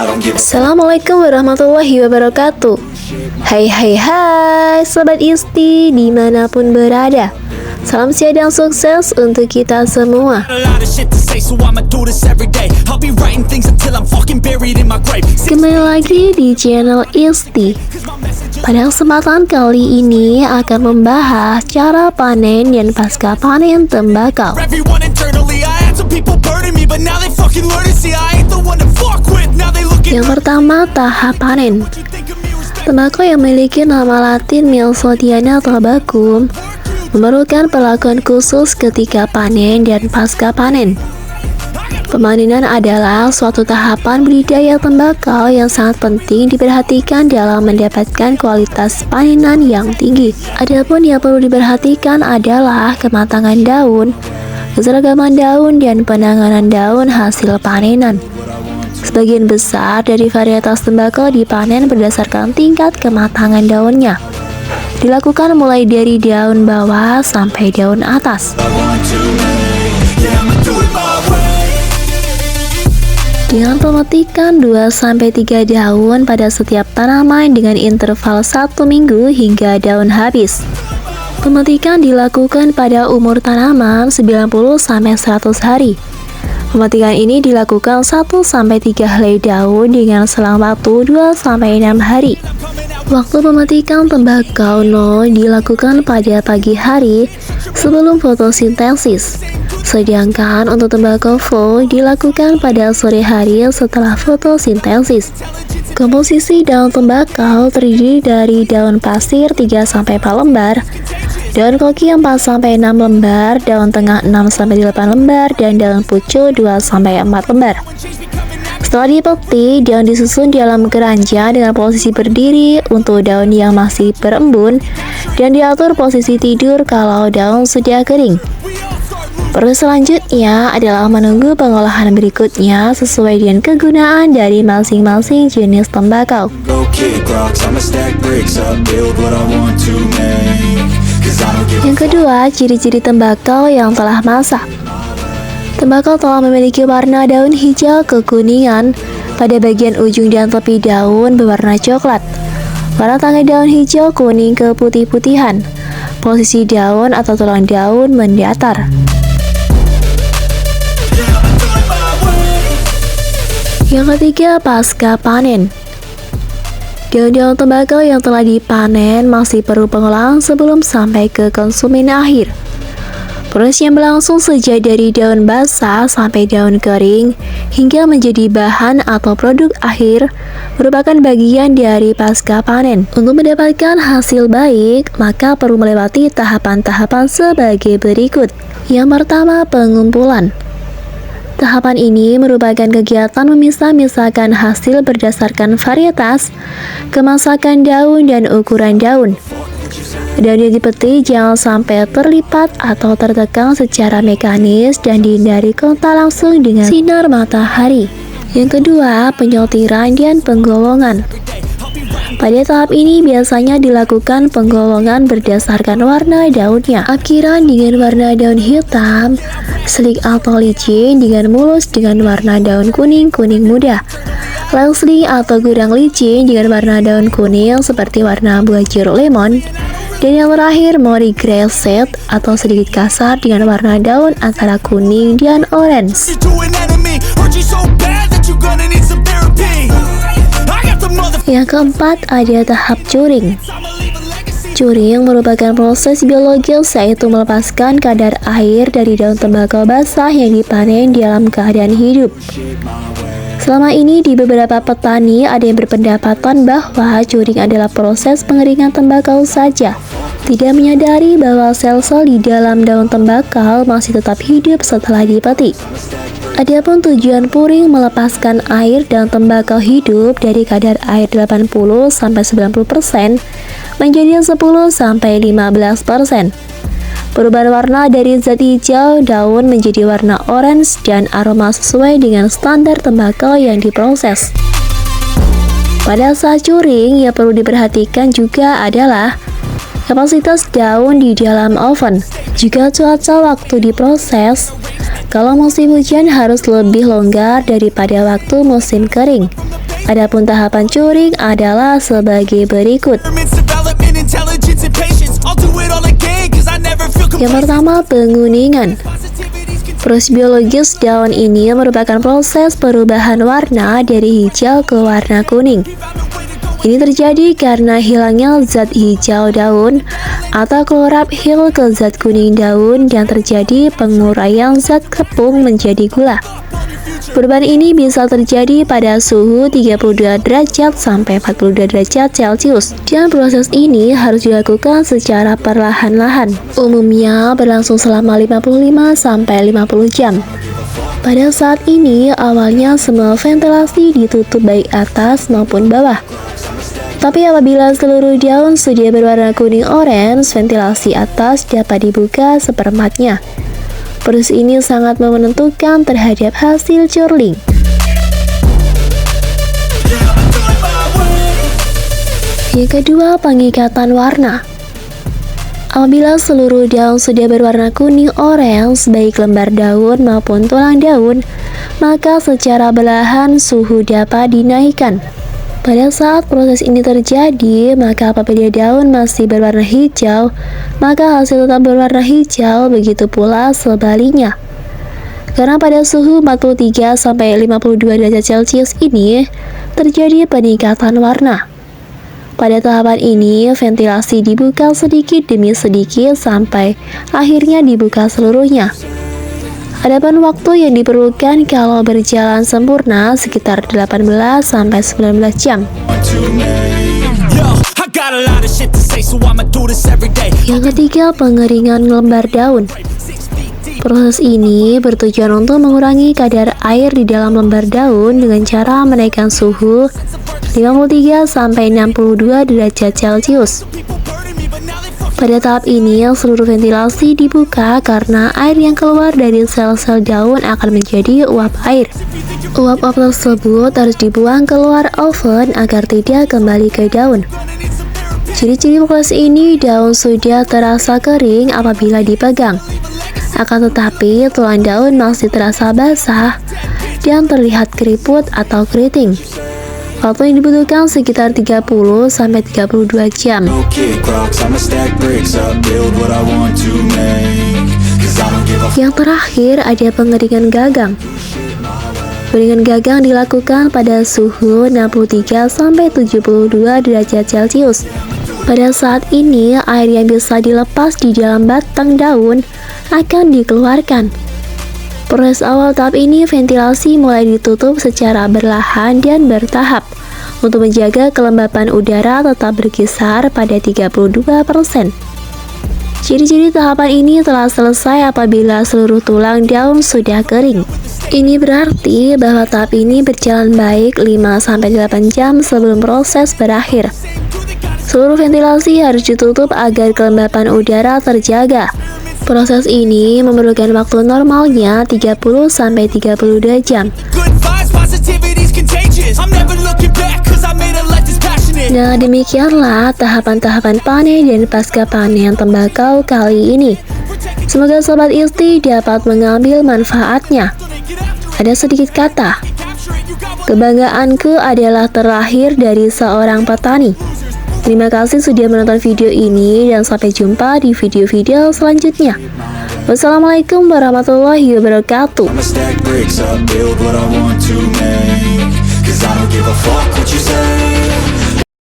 Assalamualaikum warahmatullahi wabarakatuh. Hai Sobat Isti dimanapun berada. Salam sehat dan sukses untuk kita semua. Kembali lagi di channel Isti. Pada kesempatan kali ini akan membahas cara panen dan pasca panen tembakau. Yang pertama, tahap panen. Tembakau yang memiliki nama latin Mesotiana tabacum memerlukan perlakuan khusus ketika panen dan pasca panen. Pemanenan adalah suatu tahapan budidaya tembakau yang sangat penting diperhatikan dalam mendapatkan kualitas panenan yang tinggi. Adapun yang perlu diperhatikan adalah kematangan daun, keseragaman daun, dan penanganan daun hasil panenan. Sebagian besar dari varietas tembakau dipanen berdasarkan tingkat kematangan daunnya. Dilakukan mulai dari daun bawah sampai daun atas. Dengan pemetikan 2-3 daun pada setiap tanaman dengan interval 1 minggu hingga daun habis. Pemetikan dilakukan pada umur tanaman 90-100 hari. Pemetikan ini dilakukan 1-3 helai daun dengan selang waktu 2-6 hari. Waktu pemetikan tembakau dilakukan pada pagi hari sebelum fotosintesis. Sedangkan untuk tembakau dilakukan pada sore hari setelah fotosintesis. Komposisi daun tembakau terdiri dari daun pasir 3-4 lembar, daun koki 4-6 lembar, daun tengah 6-8 lembar, dan daun pucuk 2-4 lembar. Setelah dipetik, daun disusun dalam keranjang dengan posisi berdiri untuk daun yang masih berembun, dan diatur posisi tidur kalau daun sudah kering. Proses selanjutnya adalah menunggu pengolahan berikutnya sesuai dengan kegunaan dari masing-masing jenis tembakau. Yang kedua, ciri-ciri tembakau yang telah masak. Tembakau telah memiliki warna daun hijau kekuningan, pada bagian ujung dan tepi daun berwarna coklat. Warna tengah daun hijau kuning ke putih-putihan. Posisi daun atau tulang daun mendatar. Yang ketiga, pasca panen. Daun-daun tembakau yang telah dipanen masih perlu pengolahan sebelum sampai ke konsumen akhir. Proses yang berlangsung sejak dari daun basah sampai daun kering hingga menjadi bahan atau produk akhir merupakan bagian dari pasca panen. Untuk mendapatkan hasil baik, maka perlu melewati tahapan-tahapan sebagai berikut. Yang pertama, pengumpulan. Tahapan ini merupakan kegiatan memisah-misahkan hasil berdasarkan varietas, kemasakan daun, dan ukuran daun. Daun yang dipetik jangan sampai terlipat atau tertekan secara mekanis dan dihindari kontak langsung dengan sinar matahari. Yang kedua, penyortiran dan penggolongan. Pada tahap ini biasanya dilakukan penggolongan berdasarkan warna daunnya. Akiran dengan warna daun hitam, slick atau licin dengan mulus dengan warna daun kuning-kuning muda. Langsling atau gudang licin dengan warna daun kuning seperti warna buah jeruk lemon. Dan yang terakhir, mori gresset atau sedikit kasar dengan warna daun antara kuning dan orange. Yang keempat, ada tahap curing. Curing merupakan proses biologis yaitu melepaskan kadar air dari daun tembakau basah yang dipanen dalam keadaan hidup. Selama ini di beberapa petani ada yang berpendapatan bahwa curing adalah proses pengeringan tembakau saja, tidak menyadari bahwa sel-sel di dalam daun tembakau masih tetap hidup setelah dipetik. Adapun tujuan puring melepaskan air daun tembakau hidup dari kadar air 80-90% menjadi 10-15%. Perubahan warna dari zat hijau daun menjadi warna orange dan aroma sesuai dengan standar tembakau yang diproses. Pada saat curing, yang perlu diperhatikan juga adalah kapasitas daun di dalam oven. Juga cuaca waktu diproses. Kalau musim hujan harus lebih longgar daripada waktu musim kering. Adapun tahapan curing adalah sebagai berikut. Yang pertama, penguningan. Proses biologis daun ini merupakan proses perubahan warna dari hijau ke warna kuning. Ini terjadi karena hilangnya zat hijau daun atau klorofil ke zat kuning daun dan terjadi penguraian zat tepung menjadi gula. Perubahan ini bisa terjadi pada suhu 32 derajat sampai 42 derajat Celcius dan proses ini harus dilakukan secara perlahan-lahan. Umumnya berlangsung selama 55 sampai 50 jam. Pada saat ini awalnya semua ventilasi ditutup baik atas maupun bawah. Tapi apabila seluruh daun sudah berwarna kuning orange, ventilasi atas dapat dibuka seperempatnya. Proses ini sangat menentukan terhadap hasil curling. Yang kedua, pengikatan warna. Apabila seluruh daun sudah berwarna kuning orange, baik lembar daun maupun tulang daun, maka secara perlahan suhu dapat dinaikkan. Pada saat proses ini terjadi, maka apabila daun masih berwarna hijau, maka hasil tetap berwarna hijau, begitu pula sebaliknya. Karena pada suhu 43 sampai 52 derajat Celcius ini terjadi peningkatan warna. Pada tahapan ini, ventilasi dibuka sedikit demi sedikit sampai akhirnya dibuka seluruhnya. Adapun waktu yang diperlukan kalau berjalan sempurna sekitar 18 sampai 19 jam. Yang ketiga, pengeringan lembar daun. Proses ini bertujuan untuk mengurangi kadar air di dalam lembar daun dengan cara menaikkan suhu 53 sampai 62 derajat Celcius. Pada tahap ini, seluruh ventilasi dibuka karena air yang keluar dari sel-sel daun akan menjadi uap air. Uap-uap tersebut harus dibuang keluar oven agar tidak kembali ke daun. Ciri-ciri proses ini, daun sudah terasa kering apabila dipegang. Akan tetapi, tulang daun masih terasa basah dan terlihat keriput atau keriting. Waktu yang dibutuhkan sekitar 30 sampai 32 jam. Yang terakhir ada pengeringan gagang. Pengeringan gagang dilakukan pada suhu 63 sampai 72 derajat Celcius. Pada saat ini, air yang bisa dilepas di dalam batang daun akan dikeluarkan. Proses awal tahap ini, ventilasi mulai ditutup secara perlahan dan bertahap untuk menjaga kelembapan udara tetap berkisar pada 32%. Ciri-ciri tahapan ini telah selesai apabila seluruh tulang daun sudah kering. Ini berarti bahwa tahap ini berjalan baik 5-8 jam sebelum proses berakhir. Seluruh ventilasi harus ditutup agar kelembapan udara terjaga. Proses ini memerlukan waktu normalnya 30-32 jam. Nah, demikianlah tahapan-tahapan panen dan pasca panen tembakau kali ini. Semoga Sobat Isti dapat mengambil manfaatnya. Ada sedikit kata, kebanggaanku adalah terlahir dari seorang petani. Terima kasih sudah menonton video ini dan sampai jumpa di video-video selanjutnya. Wassalamualaikum warahmatullahi wabarakatuh.